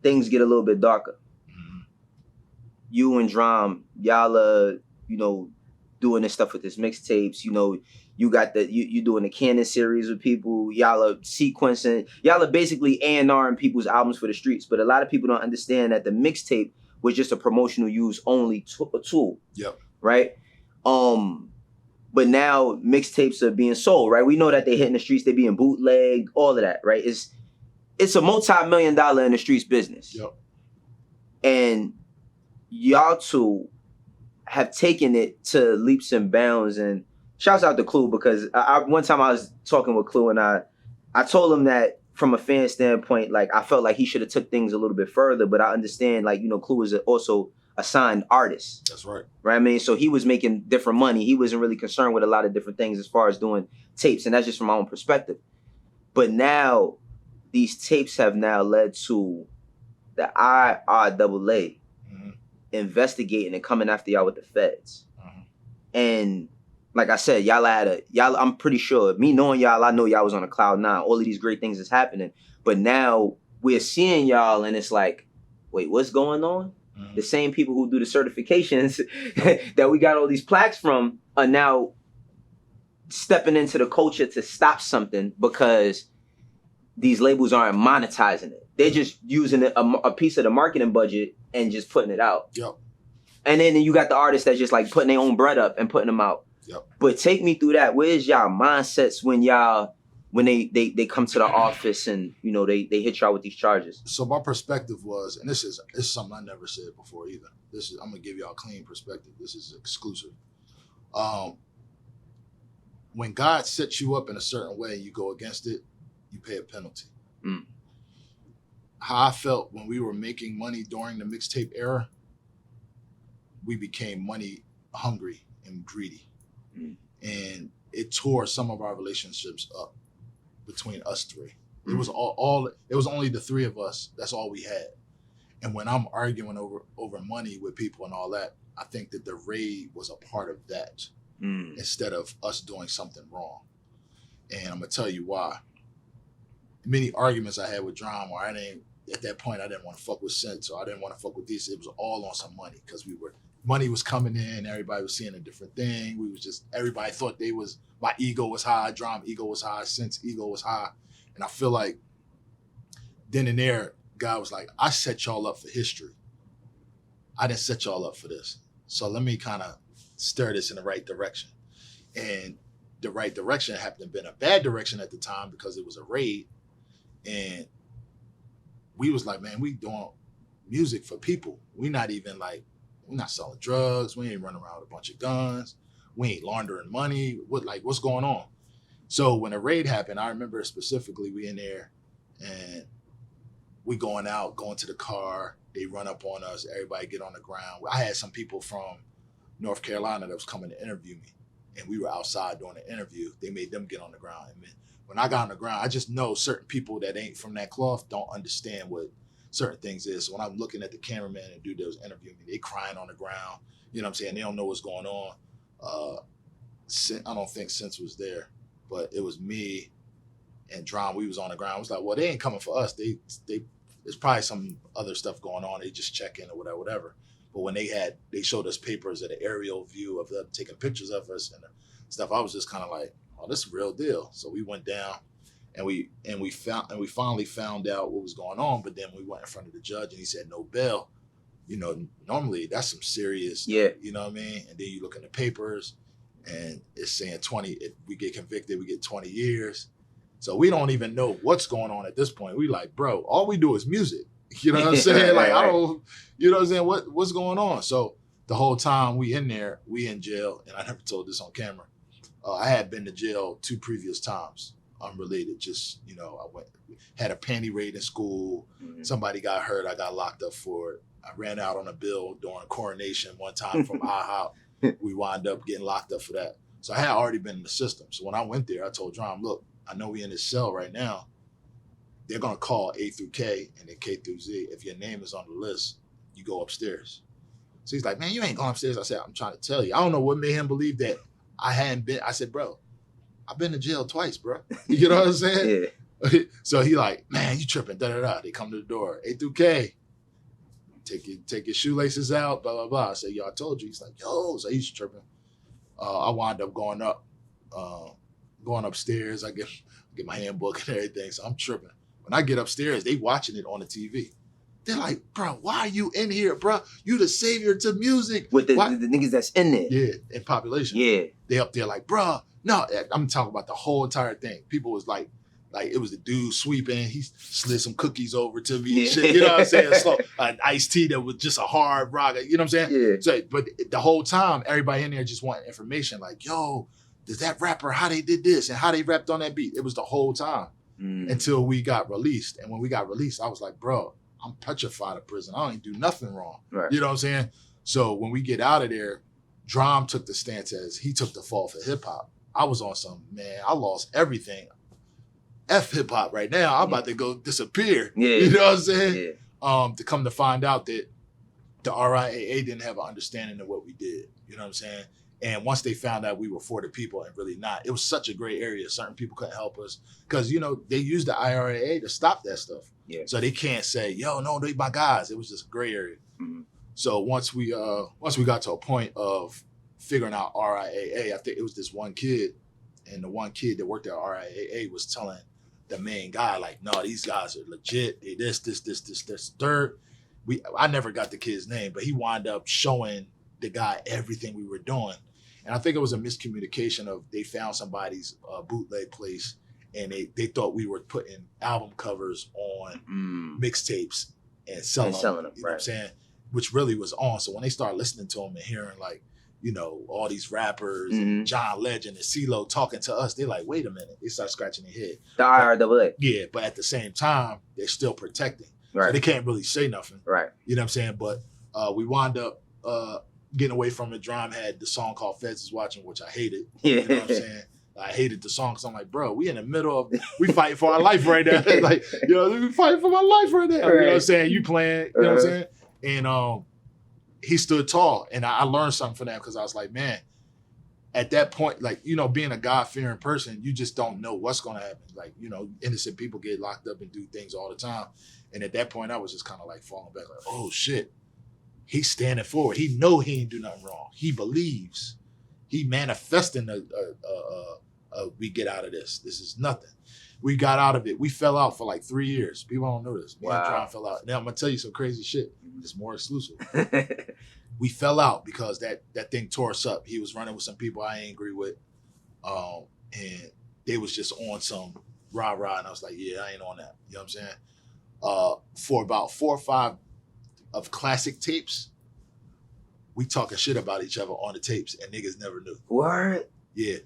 things get a little bit darker. You and Drum, y'all are, doing this stuff with this mixtapes. You got you doing the Canon series with people. Y'all are sequencing. Y'all are basically A&Ring people's albums for the streets. But a lot of people don't understand that the mixtape was just a promotional use only tool. Yep. Right. But now mixtapes are being sold. Right. We know that they hitting the streets. They being bootlegged. All of that. Right. It's a multi-million-dollar in the streets business. Yep. And y'all two have taken it to leaps and bounds. And shouts out to Clue, because one time I was talking with Clue and I told him that from a fan standpoint, like I felt like he should have took things a little bit further, but I understand, like, Clue is also a signed artist. That's right. Right. I mean, so he was making different money. He wasn't really concerned with a lot of different things as far as doing tapes. And that's just from my own perspective. But now these tapes have now led to the RIAA investigating and coming after y'all with the feds. And like I said, I'm pretty sure, me knowing y'all, I know y'all was on a cloud nine. All of these great things is happening. But now we're seeing y'all and it's like, wait, what's going on? The same people who do the certifications that we got all these plaques from are now stepping into the culture to stop something because these labels aren't monetizing it. They're just using a piece of the marketing budget and just putting it out. Yep. And then you got the artists that's just like putting their own bread up and putting them out. Yep. But take me through that. Where's y'all mindsets when they come to the office and they hit y'all with these charges? So my perspective was, and this is something I never said before either. I'm gonna give y'all a clean perspective. This is exclusive. When God sets you up in a certain way and you go against it, you pay a penalty. How I felt when we were making money during the mixtape era, we became money hungry and greedy. And it tore some of our relationships up between us three. It was it was only the three of us. That's all we had. And when I'm arguing over money with people and all that, I think that the raid was a part of that instead of us doing something wrong. And I'm gonna tell you why. Many arguments I had with Drum where at that point I didn't want to fuck with Sense or I didn't want to fuck with these. It was all on some money because money was coming in. Everybody was seeing a different thing. Everybody thought my ego was high, Drum ego was high, Sense ego was high. And I feel like then and there, God was like, I set y'all up for history. I didn't set y'all up for this. So let me kind of stir this in the right direction. And the right direction happened to have been a bad direction at the time because it was a raid. And we was like, man, we doing music for people. We're not selling drugs. We ain't running around with a bunch of guns. We ain't laundering money. What's going on? So when the raid happened, I remember specifically we in there and we going to the car. They run up on us. Everybody get on the ground. I had some people from North Carolina that was coming to interview me. And we were outside doing the interview. They made them get on the ground. And when I got on the ground, I just know certain people that ain't from that cloth don't understand what certain things is. So when I'm looking at the cameraman and dude that was interviewing me, they crying on the ground. You know what I'm saying? They don't know what's going on. I don't think Sense was there, but it was me and Drum. We was on the ground. I was like, well, they ain't coming for us. There's probably some other stuff going on. They just check in or whatever. But when they showed us papers at an aerial view of them taking pictures of us and stuff, I was just kind of like, oh, this is a real deal. So we went down and we finally found out what was going on. But then we went in front of the judge and he said no bail. Normally that's some serious, you know what I mean? And then you look in the papers and it's saying 20, if we get convicted, we get 20 years. So we don't even know what's going on at this point. We like, bro, all we do is music. You know what I'm saying? Like, I don't, you know what I'm saying? What's going on? So the whole time we in jail, and I never told this on camera. I had been to jail 2 previous times, unrelated. Just, I had a panty raid in school. Mm-hmm. Somebody got hurt. I got locked up for it. I ran out on a bill during coronation one time from IHOP. We wound up getting locked up for that. So I had already been in the system. So when I went there, I told Drum, look, I know we in this cell right now. They're going to call A through K and then K through Z. If your name is on the list, you go upstairs. So he's like, man, you ain't going upstairs. I said, I'm trying to tell you. I don't know what made him believe that I hadn't been. I said, bro, I've been to jail twice, bro. You know what I'm saying? So he like, man, you tripping, da-da-da. They come to the door. A through K, take your shoelaces out, blah, blah, blah. I said, yo, I told you. He's like, yo, so he's tripping. I wound up going upstairs. I get my handbook and everything. So I'm tripping. When I get upstairs, they watching it on the TV. They're like, bro, why are you in here, bro? You the savior to music. With the niggas that's in there. Yeah, in population. Yeah. They up there like, bro, no, I'm talking about the whole entire thing. People was like it was the dude sweeping. He slid some cookies over to me and shit. You know what I'm saying? So an iced tea that was just a hard rock. You know what I'm saying? Yeah. So, but the whole time, everybody in there just wanted information. Like, yo, does that rapper, how they did this and how they rapped on that beat? It was the whole time until we got released. And when we got released, I was like, bro, I'm petrified of prison. I don't do nothing wrong. Right. You know what I'm saying? So when we get out of there, Drum took the stance as he took the fall for hip hop. I was on some, man, I lost everything. F hip hop right now. I'm about to go disappear. Yeah. You know what I'm saying? Yeah. To come to find out that the RIAA didn't have an understanding of what we did. You know what I'm saying? And once they found out we were for the people and really not, it was such a gray area. Certain people couldn't help us because, you know, they used the RIAA to stop that stuff. Yeah. So they can't say, yo, no, they my guys. It was just a gray area. Mm-hmm. So once we got to a point of figuring out RIAA, I think it was this one kid, and the one kid that worked at RIAA was telling the main guy, like, no, these guys are legit. They this, third. I never got the kid's name, but he wound up showing the guy everything we were doing. And I think it was a miscommunication of they found somebody's bootleg place and they thought we were putting album covers on mixtapes and selling them. You know what I'm saying? Which really was on. So when they started listening to them and hearing like, you know, all these rappers and John Legend and CeeLo talking to us, they're like, wait a minute. They start scratching their head. The RIAA. Yeah, but at the same time, they're still protecting. Right. So they can't really say nothing. Right. You know what I'm saying? But we wound up getting away from it. Drum had the song called Feds Is Watching, which I hated. Yeah. You know what I'm saying? I hated the song because I'm like, bro, we in the middle of, we fighting for our life right now. Like, you know, we fighting for my life right now. Right. You know what I'm saying? You playing, you know what I'm saying? And he stood tall. And I learned something from that because I was like, man, at that point, like, you know, being a God-fearing person, you just don't know what's going to happen. Like, you know, innocent people get locked up and do things all the time. And at that point, I was just kind of like falling back, like, oh, shit. He's standing forward. He know he ain't do nothing wrong. He believes. He manifesting we get out of this. This is nothing. We got out of it. We fell out for like 3 years. People don't know this. Me and John fell out. Now I'm gonna tell you some crazy shit. It's more exclusive. We fell out because that thing tore us up. He was running with some people I ain't agree with. And they was just on some rah-rah. And I was like, yeah, I ain't on that. You know what I'm saying? For about 4 or 5 of classic tapes, we talking shit about each other on the tapes and niggas never knew. Word? Yeah.